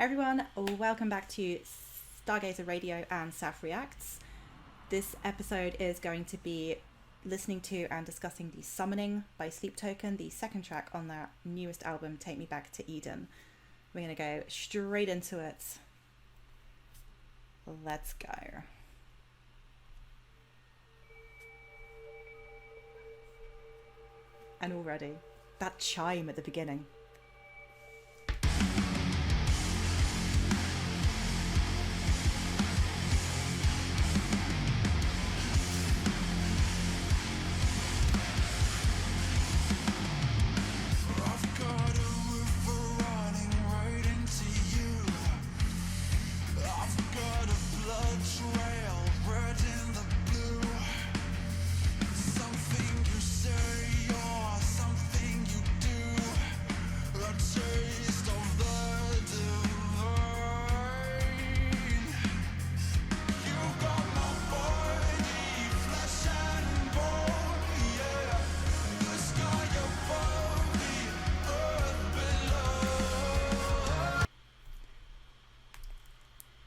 everyone, welcome back to Stargazer Radio and Saph Reacts. This episode is going to be listening to and discussing The Summoning by Sleep Token, the second track on their newest album, Take Me Back to Eden. We're going to go straight into it. Let's go. And already, that chime at the beginning.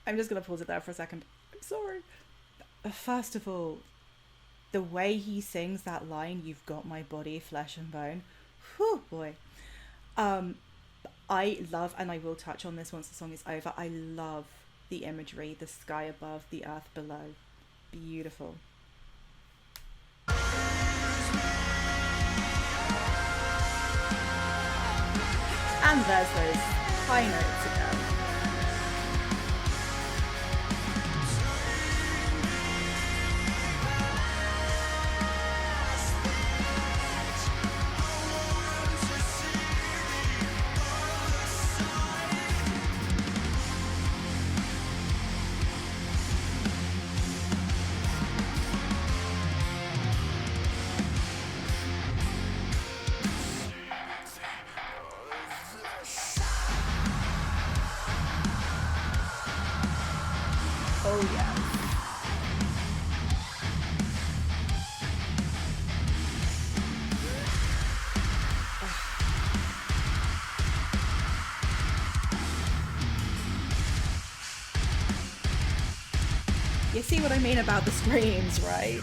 I'm just going to pause it there for a second. I'm sorry. First of all, the way he sings that line, "You've got my body, flesh and bone." Whew, boy. I love, and I will touch on this once the song is over, I love the imagery, the sky above, the earth below. Beautiful. And there's those high notes again. Oh yeah. You see what I mean about the screams, right?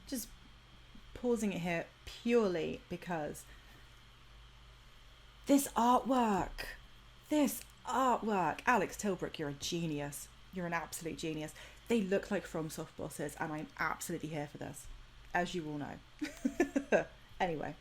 Just pausing it here purely because this artwork, Alex Tilbrook, you're a genius. You're an absolute genius. They look like FromSoft bosses, and I'm absolutely here for this, as you all know. Anyway.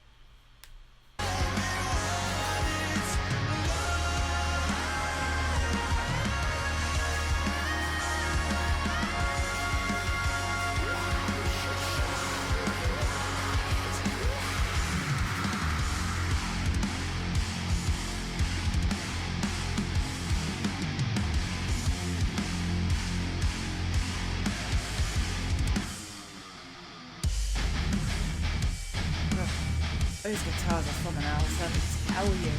Those guitars are something else, let me tell you.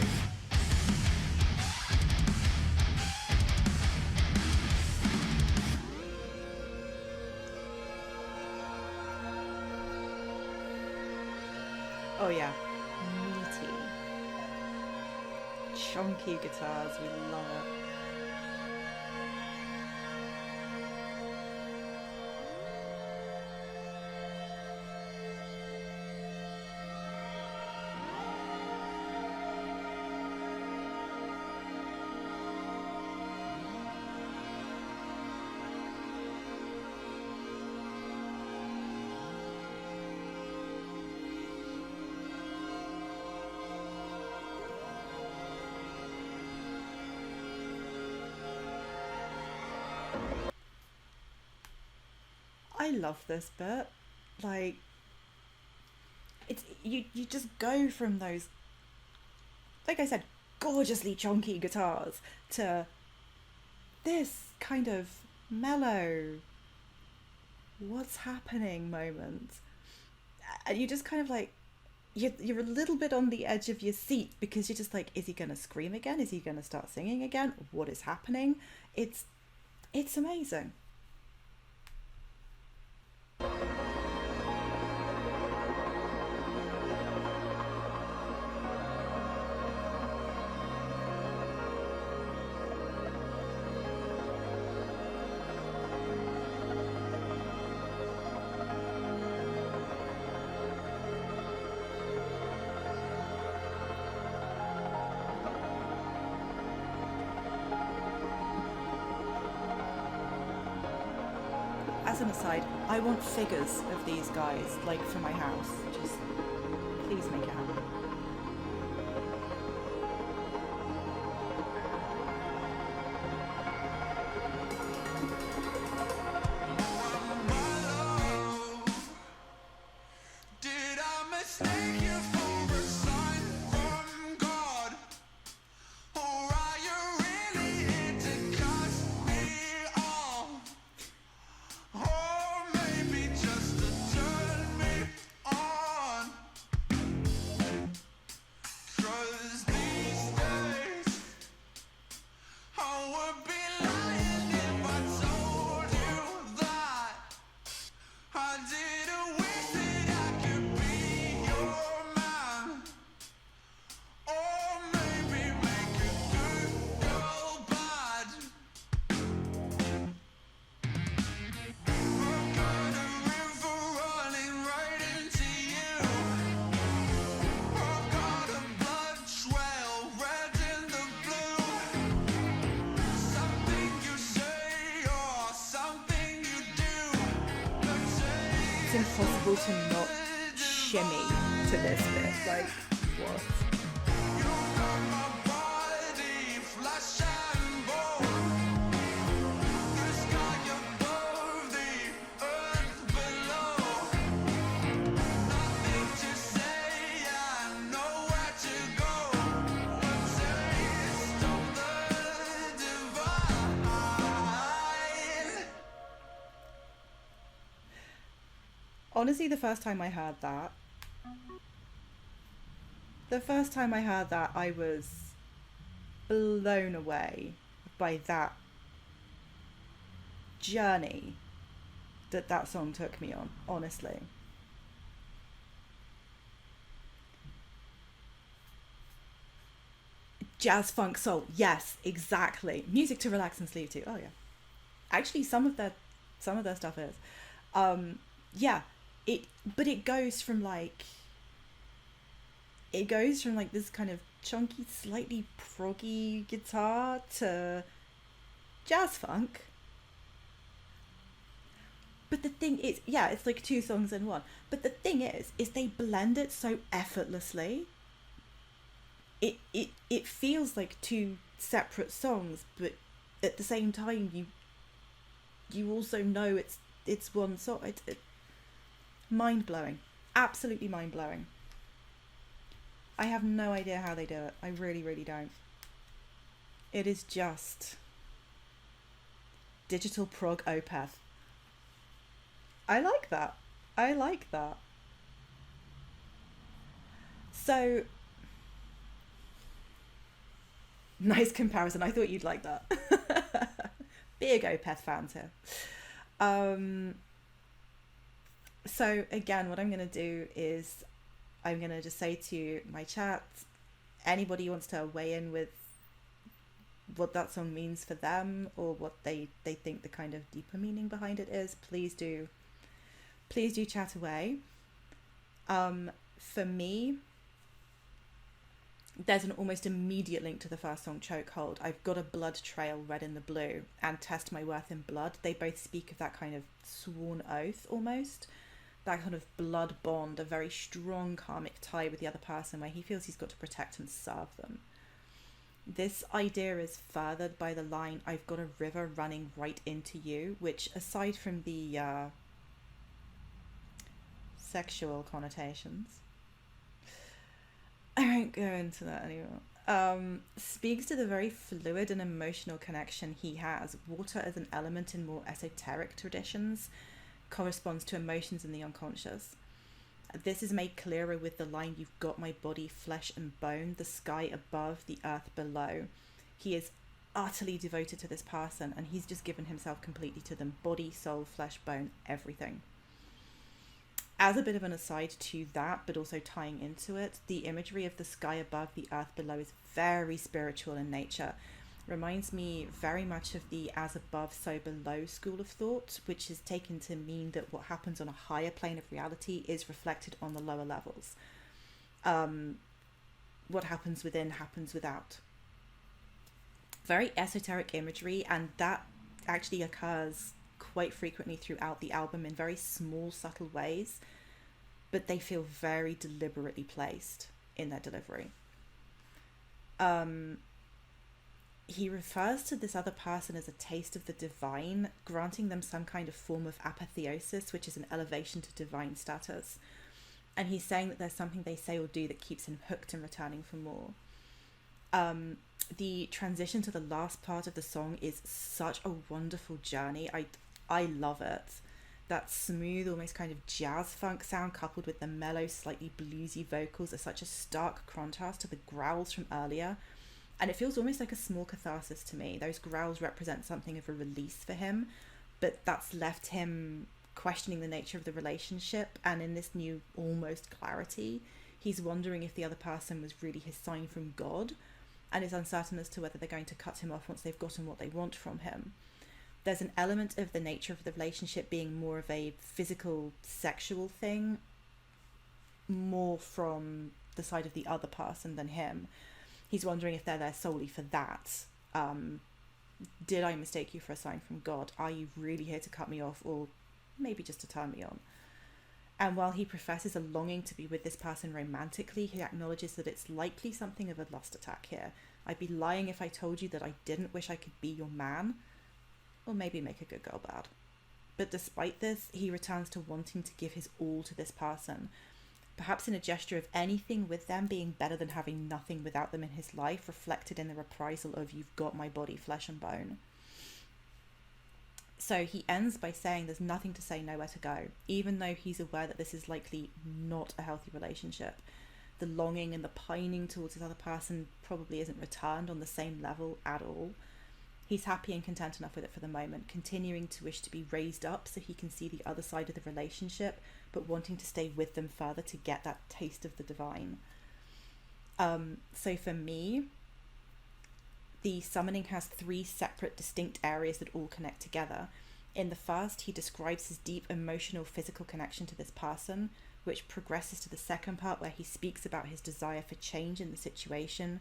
Oh yeah, meaty, chunky guitars, we love it. I love this bit. Like, it's you just go from those, like I said, gorgeously chunky guitars to this kind of mellow, what's happening moment. And you just kind of like, you're a little bit on the edge of your seat because you're just like, is he going to scream again? Is he going to start singing again? What is happening? It's amazing. As an aside, I want figures of these guys, like, for my house. Just please make it happen. It's impossible to not shimmy to this bit. Like, what? Honestly, the first time I heard that, I was blown away by that journey that song took me on, honestly. Jazz, funk, soul. Yes, exactly. Music to relax and sleep to. Oh yeah. Actually, some of their stuff is. Yeah, but it goes from like this kind of chunky, slightly proggy guitar to jazz funk. But the thing is, yeah, it's like two songs in one. But the thing is they blend it so effortlessly. It feels like two separate songs, but at the same time you also know it's one song. It mind blowing, absolutely mind blowing. I have no idea how they do it. I really, really don't. It is just digital prog opeth. I like that. I like that. So, nice comparison. I thought you'd like that. Big Opeth fans here. So again, what I'm going to do is I'm going to just say to my chat, anybody who wants to weigh in with what that song means for them or what they think the kind of deeper meaning behind it is, please do chat away. For me, there's an almost immediate link to the first song, Chokehold. I've got a blood trail, Red in the Blue, and Test My Worth in Blood. They both speak of that kind of sworn oath almost, that kind of blood bond, a very strong karmic tie with the other person where he feels he's got to protect and serve them. This idea is furthered by the line, "I've got a river running right into you," which, aside from the sexual connotations, I won't go into that anymore. Speaks to the very fluid and emotional connection he has. Water as an element in more esoteric traditions corresponds to emotions in the unconscious. This is made clearer with the line, "You've got my body, flesh and bone, the sky above, the earth below." He is utterly devoted to this person, and he's just given himself completely to them. Body, soul, flesh, bone, everything. As a bit of an aside to that, but also tying into it, the imagery of the sky above, the earth below is very spiritual in nature. Reminds me very much of the "as above, so below" school of thought, which is taken to mean that what happens on a higher plane of reality is reflected on the lower levels. What happens within happens without. Very esoteric imagery, and that actually occurs quite frequently throughout the album in very small, subtle ways, but they feel very deliberately placed in their delivery. He refers to this other person as a taste of the divine, granting them some kind of form of apotheosis, which is an elevation to divine status. And he's saying that there's something they say or do that keeps him hooked and returning for more. The transition to the last part of the song is such a wonderful journey. I love it. That smooth, almost kind of jazz funk sound coupled with the mellow, slightly bluesy vocals are such a stark contrast to the growls from earlier. And it feels almost like a small catharsis to me. Those growls represent something of a release for him, but that's left him questioning the nature of the relationship. And in this new almost clarity, he's wondering if the other person was really his sign from God, and is uncertain as to whether they're going to cut him off once they've gotten what they want from him. There's an element of the nature of the relationship being more of a physical, sexual thing, more from the side of the other person than him. He's wondering if they're there solely for that. Did I mistake you for a sign from God? Are you really here to cut me off, or maybe just to turn me on? And while he professes a longing to be with this person romantically, he acknowledges that it's likely something of a lust attack here. "I'd be lying if I told you that I didn't wish I could be your man, or maybe make a good girl bad." But despite this, he returns to wanting to give his all to this person, perhaps in a gesture of anything with them being better than having nothing without them in his life, reflected in the reprisal of "you've got my body, flesh and bone." So he ends by saying there's nothing to say, nowhere to go, even though he's aware that this is likely not a healthy relationship. The longing and the pining towards this other person probably isn't returned on the same level at all. He's happy and content enough with it for the moment, continuing to wish to be raised up so he can see the other side of the relationship, but wanting to stay with them further to get that taste of the divine. So for me, the summoning has 3 separate, distinct areas that all connect together. In the first, he describes his deep emotional, physical connection to this person, which progresses to the second part where he speaks about his desire for change in the situation,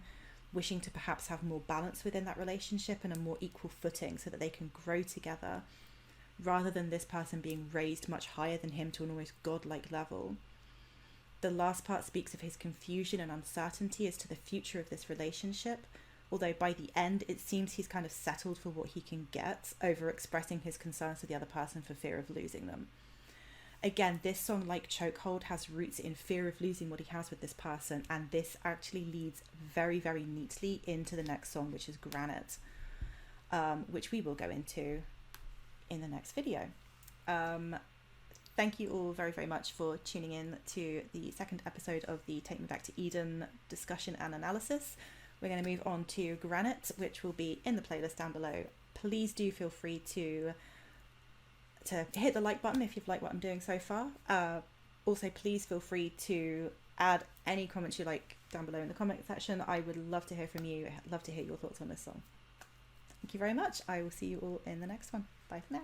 wishing to perhaps have more balance within that relationship and a more equal footing so that they can grow together, rather than this person being raised much higher than him to an almost godlike level. The last part speaks of his confusion and uncertainty as to the future of this relationship, although by the end it seems he's kind of settled for what he can get over expressing his concerns to the other person for fear of losing them. Again, this song, like Chokehold, has roots in fear of losing what he has with this person, and this actually leads very, very neatly into the next song, which is Granite, which we will go into in the next video. Thank you all very, very much for tuning in to the second episode of the Take Me Back to Eden discussion and analysis. We're going to move on to Granite, which will be in the playlist down below. Please do feel free to hit the like button if you've liked what I'm doing so far. Also, please feel free to add any comments you like down below in the comment section. I would love to hear from you. I'd love to hear your thoughts on this song. Thank you very much. I will see you all in the next one. Bye for now.